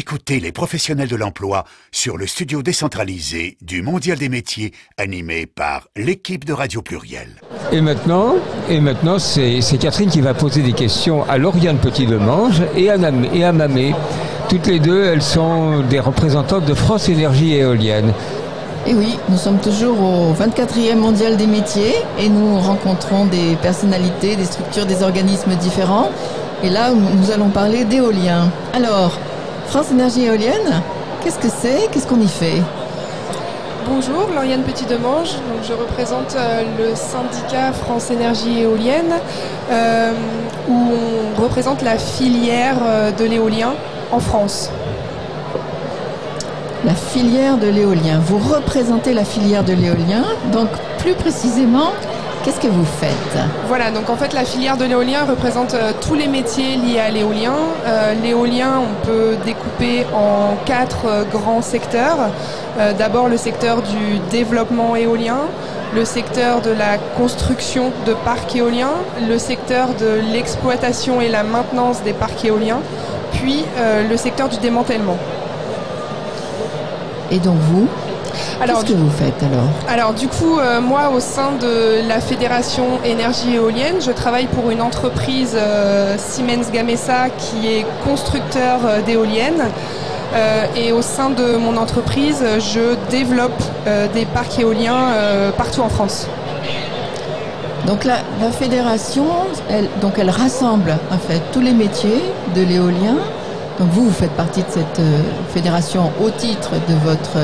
Écoutez les professionnels de l'emploi sur le studio décentralisé du Mondial des métiers animé par l'équipe de Radio Pluriel. Et maintenant c'est Catherine qui va poser des questions à Lauriane Petit-Demange et à Mamé. Toutes les deux, elles sont des représentantes de France Énergie Éolienne. Et oui, nous sommes toujours au 24e Mondial des métiers et nous rencontrons des personnalités, des structures, des organismes différents. Et là, nous allons parler d'éolien. Alors, France Énergie Éolienne, qu'est-ce que c'est? Qu'est-ce qu'on y fait? Bonjour, Lauriane Petit-Demange. Donc, je représente le syndicat France Énergie Éolienne où on représente la filière de l'éolien en France. La filière de l'éolien. Vous représentez la filière de l'éolien. Donc, plus précisément, qu'est-ce que vous faites? Voilà, donc en fait la filière de l'éolien représente tous les métiers liés à l'éolien. L'éolien, on peut découper en 4 grands secteurs. D'abord le secteur du développement éolien, le secteur de la construction de parcs éoliens, le secteur de l'exploitation et la maintenance des parcs éoliens, puis le secteur du démantèlement. Et donc vous, qu'est-ce que vous faites Alors du coup, moi au sein de la Fédération Énergie Éolienne, je travaille pour une entreprise Siemens Gamesa qui est constructeur d'éoliennes. Et au sein de mon entreprise, je développe des parcs éoliens partout en France. Donc la fédération, elle rassemble en fait tous les métiers de l'éolien. Donc vous faites partie de cette fédération au titre de votre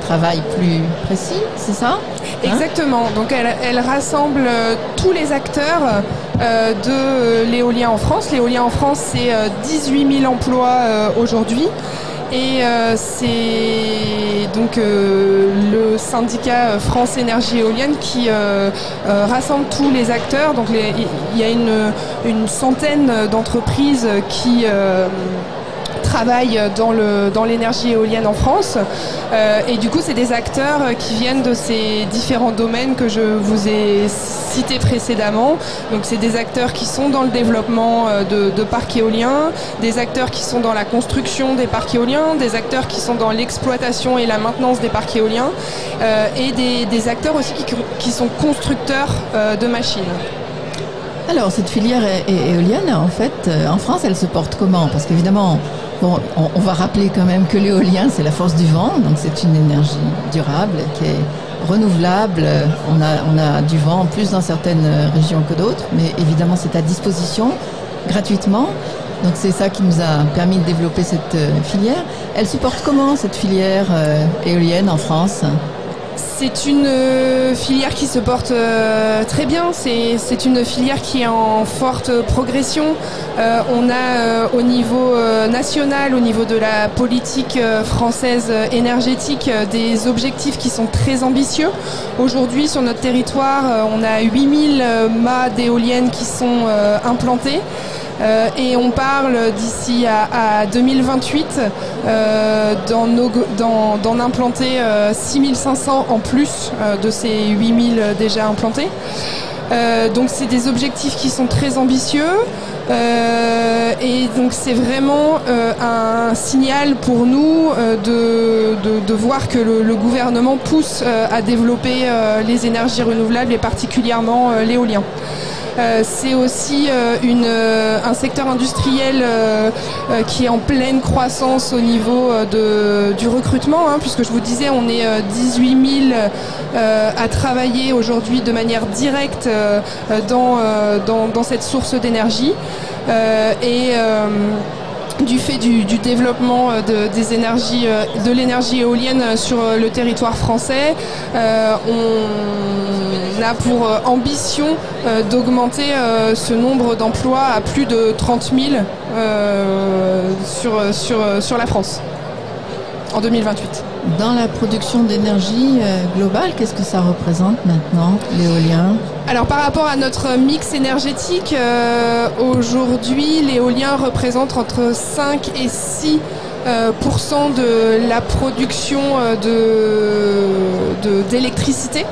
travail plus précis, c'est ça? Exactement. Donc elle rassemble tous les acteurs de l'éolien en France. L'éolien en France, c'est 18 000 emplois aujourd'hui. Et c'est donc le syndicat France Énergie Éolienne qui rassemble tous les acteurs. Donc il y a une centaine d'entreprises qui travaillent dans l'énergie éolienne en France. Et du coup, c'est des acteurs qui viennent de ces différents domaines que je vous ai cités précédemment. Donc, c'est des acteurs qui sont dans le développement de parcs éoliens, des acteurs qui sont dans la construction des parcs éoliens, des acteurs qui sont dans l'exploitation et la maintenance des parcs éoliens, et des acteurs aussi qui sont constructeurs de machines. Alors, cette filière éolienne, en fait, en France, elle se porte comment? Parce qu'évidemment, bon, on va rappeler quand même que l'éolien, c'est la force du vent, donc c'est une énergie durable qui est renouvelable. On a du vent plus dans certaines régions que d'autres, mais évidemment, c'est à disposition gratuitement. Donc c'est ça qui nous a permis de développer cette filière. Elle se porte comment, cette filière éolienne en France? C'est une filière qui se porte très bien. C'est une filière qui est en forte progression. On a au niveau national, au niveau de la politique française énergétique, des objectifs qui sont très ambitieux. Aujourd'hui, sur notre territoire, on a 8000 mâts d'éoliennes qui sont implantés. Et on parle d'ici à 2028 d'en implanter 6500 en plus de ces 8000 déjà implantés. Donc c'est des objectifs qui sont très ambitieux. Et donc c'est vraiment un signal pour nous de voir que le gouvernement pousse à développer les énergies renouvelables et particulièrement l'éolien. C'est aussi un secteur industriel qui est en pleine croissance au niveau du recrutement, puisque je vous disais, on est 18 000 à travailler aujourd'hui de manière directe dans cette source d'énergie. Du fait du développement de l'énergie éolienne sur le territoire français, on a pour ambition d'augmenter ce nombre d'emplois à plus de 30 000 sur la France en 2028. Dans la production d'énergie globale, qu'est-ce que ça représente maintenant, l'éolien? Alors par rapport à notre mix énergétique, aujourd'hui l'éolien représente entre 5 et 6 % de la production d'électricité.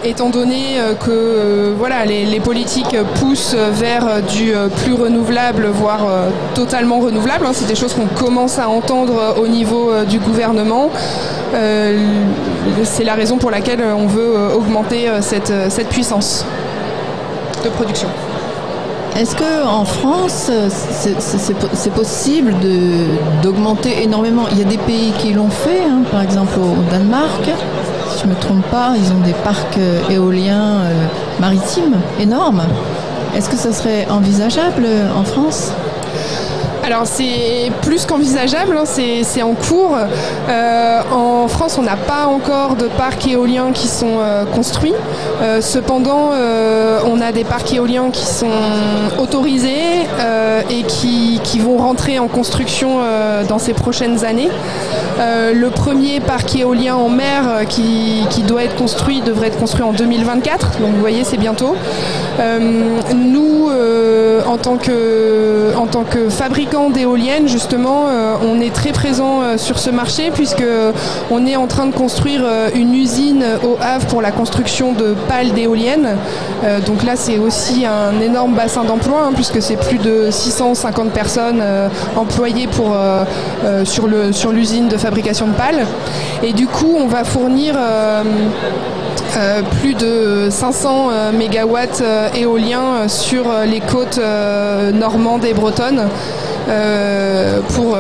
Étant donné que voilà, les politiques poussent vers du plus renouvelable, voire totalement renouvelable, c'est des choses qu'on commence à entendre au niveau du gouvernement. C'est la raison pour laquelle on veut augmenter cette puissance de production. Est-ce qu'en France, c'est possible d'augmenter énormément? Il y a des pays qui l'ont fait, par exemple au Danemark, si je ne me trompe pas, ils ont des parcs éoliens maritimes énormes. Est-ce que ça serait envisageable en France ? Alors c'est plus qu'envisageable, c'est en cours. En France, on n'a pas encore de parcs éoliens qui sont construits. Cependant, on a des parcs éoliens qui sont autorisés et qui vont rentrer en construction dans ces prochaines années. Le premier parc éolien en mer qui doit être construit devrait être construit en 2024, donc vous voyez, c'est bientôt. Nous, en tant que fabricants d'éoliennes, justement, on est très présent sur ce marché puisque on est en train de construire une usine au Havre pour la construction de pales d'éoliennes. Donc là, c'est aussi un énorme bassin d'emploi puisque c'est plus de 650 personnes employées sur l'usine de fabrication de pales. Et du coup, on va fournir plus de 500 mégawatts éoliens sur les côtes normandes et bretonnes pour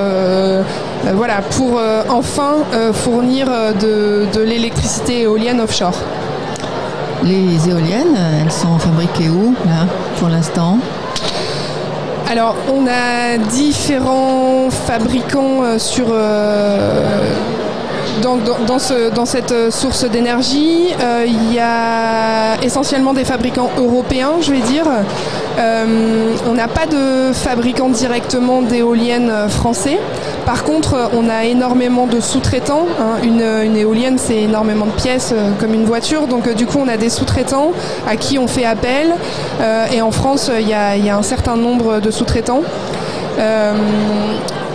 enfin fournir de l'électricité éolienne offshore. Les éoliennes, elles sont fabriquées où, là, pour l'instant ? Alors, on a différents fabricants dans cette source d'énergie. Il y a essentiellement des fabricants européens, je vais dire. On n'a pas de fabricants directement d'éoliennes français. Par contre, on a énormément de sous-traitants. Une éolienne, c'est énormément de pièces comme une voiture. Donc, du coup, on a des sous-traitants à qui on fait appel. Et en France, il y a un certain nombre de sous-traitants.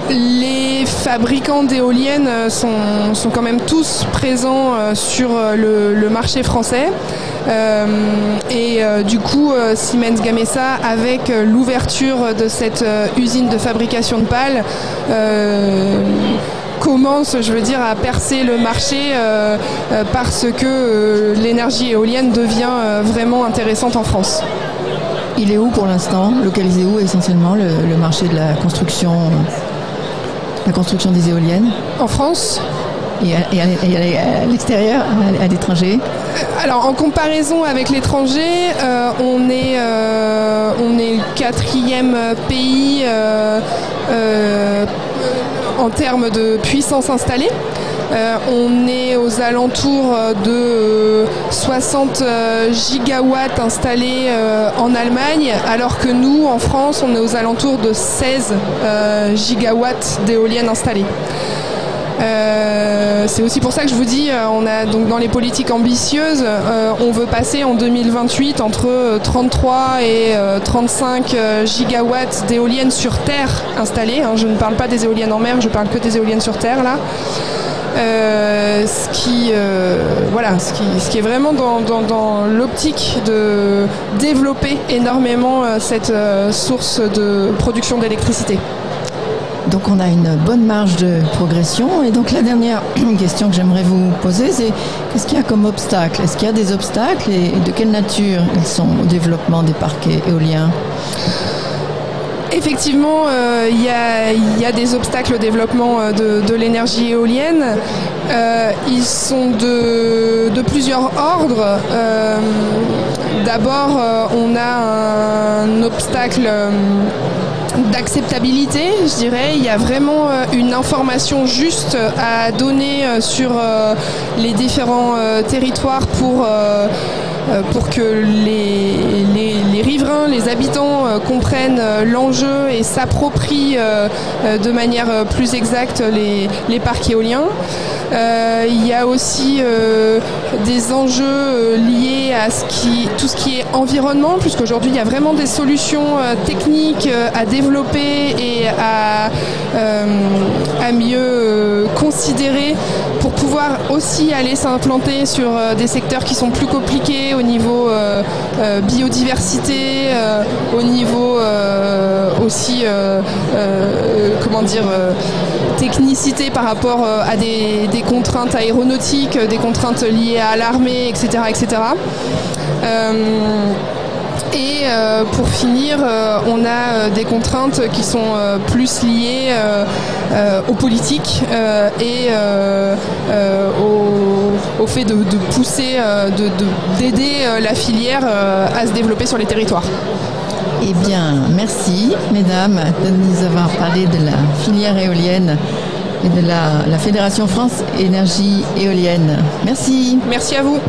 Les fabricants d'éoliennes sont quand même tous présents sur le marché français. Du coup, Siemens Gamesa, avec l'ouverture de cette usine de fabrication de pales, commence, je veux dire, à percer le marché parce que l'énergie éolienne devient vraiment intéressante en France. Il est où pour l'instant? Localisé où essentiellement le marché de la construction des éoliennes? En France. Et à l'extérieur, à l'étranger? Alors en comparaison avec l'étranger, on est le 4e pays en termes de puissance installée. On est aux alentours de 60 gigawatts installés en Allemagne, alors que nous, en France, on est aux alentours de 16 gigawatts d'éoliennes installées. C'est aussi pour ça que je vous dis, on a donc dans les politiques ambitieuses, on veut passer en 2028 entre 33 et 35 gigawatts d'éoliennes sur terre installées. Je ne parle pas des éoliennes en mer, je parle que des éoliennes sur terre là. Ce qui est vraiment dans l'optique de développer énormément cette source de production d'électricité. Donc on a une bonne marge de progression. Et donc la dernière question que j'aimerais vous poser, c'est qu'est-ce qu'il y a comme obstacle? Est-ce qu'il y a des obstacles et de quelle nature ils sont au développement des parcs éoliens? Effectivement, il y a des obstacles au développement de l'énergie éolienne. Ils sont de plusieurs ordres. D'abord, on a un obstacle d'acceptabilité, je dirais. Il y a vraiment une information juste à donner sur les différents territoires pour que les riverains, les habitants comprennent l'enjeu et s'approprient de manière plus exacte les parcs éoliens. Il y a aussi des enjeux liés à tout ce qui est environnement, puisqu'aujourd'hui il y a vraiment des solutions techniques à développer et à mieux considérer pour pour pouvoir aussi aller s'implanter sur des secteurs qui sont plus compliqués au niveau biodiversité, au niveau aussi technicité par rapport à des contraintes aéronautiques, des contraintes liées à l'armée, etc. Et pour finir, on a des contraintes qui sont plus liées aux politiques et au fait de pousser, d'aider la filière à se développer sur les territoires. Eh bien, merci, mesdames, de nous avoir parlé de la filière éolienne et de la Fédération France Énergie Éolienne. Merci. Merci à vous.